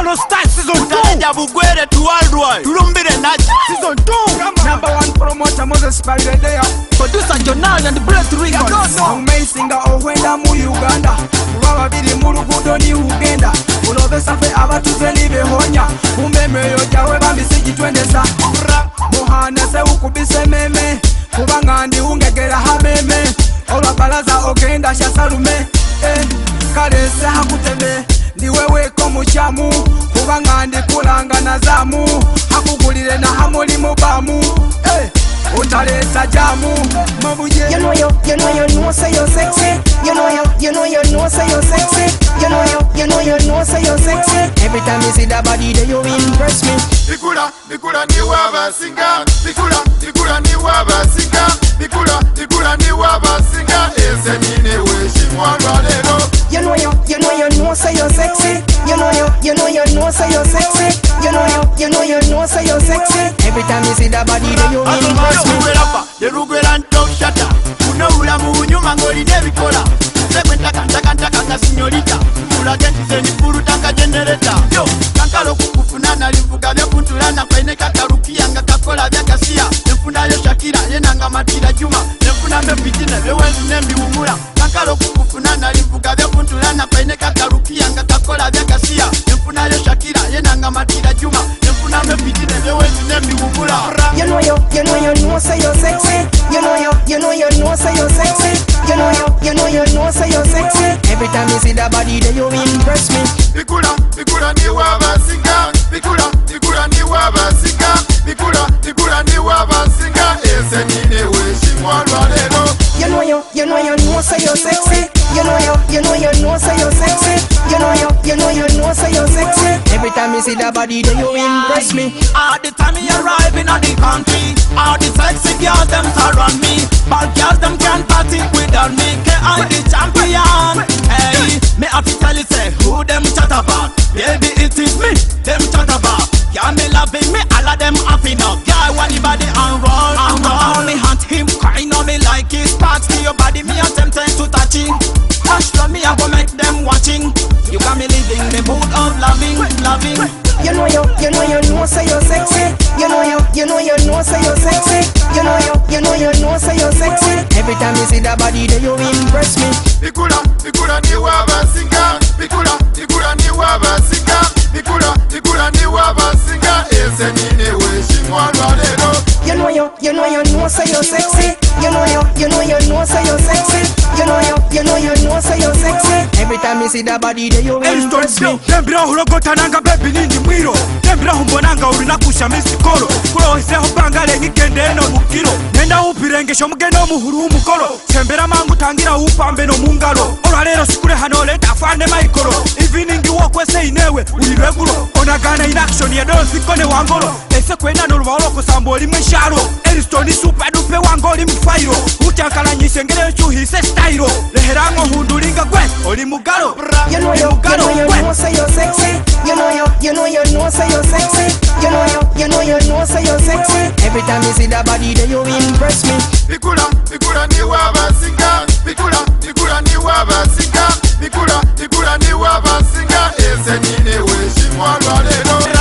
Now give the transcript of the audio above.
Mono Style Season 2. Utaneja bugwere to worldwide. Tulumbire naja. Season 2. Number one promoter Moses Paridea. Producer Jonal and the Breath Records. Amazing owenda mu Uganda. Baba biri mu luguudo ni ugenda. Ulobesa fe abatuze ni behonya. Umeme yojawe bambisi jitwendesa. Muhana se ukubise meme. Kubanga ndi ungegera hameme. Olwabalaza ogenda shasalume. Kalese hakuteme. Ndi wewe ko muchamu. Kubanga ndi kulanga na zamu. Hakugulire na hamuli mubamu. Utaleta jamu. You know you say you're sexy. You know say you're sexy. You know say you're sexy. Every time you see that body, then you impress me. Bikula ni wabasinga. Bikula ni wabasinga. Bikula ni wabasinga. Ese nine weshi mwana lero. You know say you're sexy. You know say you're sexy. You know say you're sexy. Every time you see that body, then you impress me. Yerugwera nto shata. Kuno ulamu nyuma ngoli nebikola. Sekwe ntaka nga sinyorita. Mula gentize ni furu taka generator. Yo, kankalo kukufunana livuga vya kuntulana. Kwaine kakarukia nga kakola vya kasia. Nefuna yo Shakira, yenanga matira Juma. Nefuna mepitina, lewenzi nembi umula. Kankalo kukufunana livuga vya kuntulana. Kwaine kakarukia nga kakola vya kasia. Nefuna yo Shakira, yenanga matira Juma. Nefuna mepitina, lewenzi nembi umula. You know say you're sexy. You know say you're sexy. You know say you're sexy. Every time you see that body, then you impress me. Bikula ni wabasinga. Bikula ni wabasinga. Bikula ni wabasinga. Ese nine weshi mwana lero. You know say you're sexy. You know say you're sexy. You know say you're sexy. Every time you see that body, then you impress me. All the time you arrive in the country, all the sexy girls them surround me. Bad girls them can't party without me. I'm the champion. Hey, me have to tell you say who them chat about. Baby it is me, them chat about. Yeah, me loving me, all of them happy now. Yeah, want the body and roll. On me hunt him, crying on me like his parts to your body. Me attempting to touch him. Touch to me, I go make them watching. You got me living the mood of loving. You know say you're sexy. You know say you're sexy. You know say you're sexy. Every time you see that body, then you impress me. Bikula ni wabasinga. Bikula ni wabasinga. Bikula ni wabasinga. Ese nine weshi mwana lero. You know say you're sexy. You know say you're sexy. You know say you're sexy. Every time you see that body, then you impress me. Nembira hulogota nanga baby nini mwiro. Nembira humbonanga urina kusha misikolo. Kulo hiseho bangale ngigende no mukiro. Nenda upirengesho mugendo muhuru umukolo. Sembera mangu tangira upambe no mungalo. Olwalero sikule hano leta afande maikolo. Evening wokwese inewe uliregulo. Onagana in action ya dosi kone wangolo. Ese kwenda no lwalo kusamboli mwisharo. Elistoni super dupe wangoli mfairo. Utankala nyisengele chuhise stylo. Leherango hundulinga gwe oli mugalo. You know say you're sexy. You know say you're sexy. You know say you're sexy. Every time you see that body, then you impress me. Bikula ni wabasinga. Bikula ni wabasinga. Bikula ni wabasinga. Ese nine weshi mwana lero.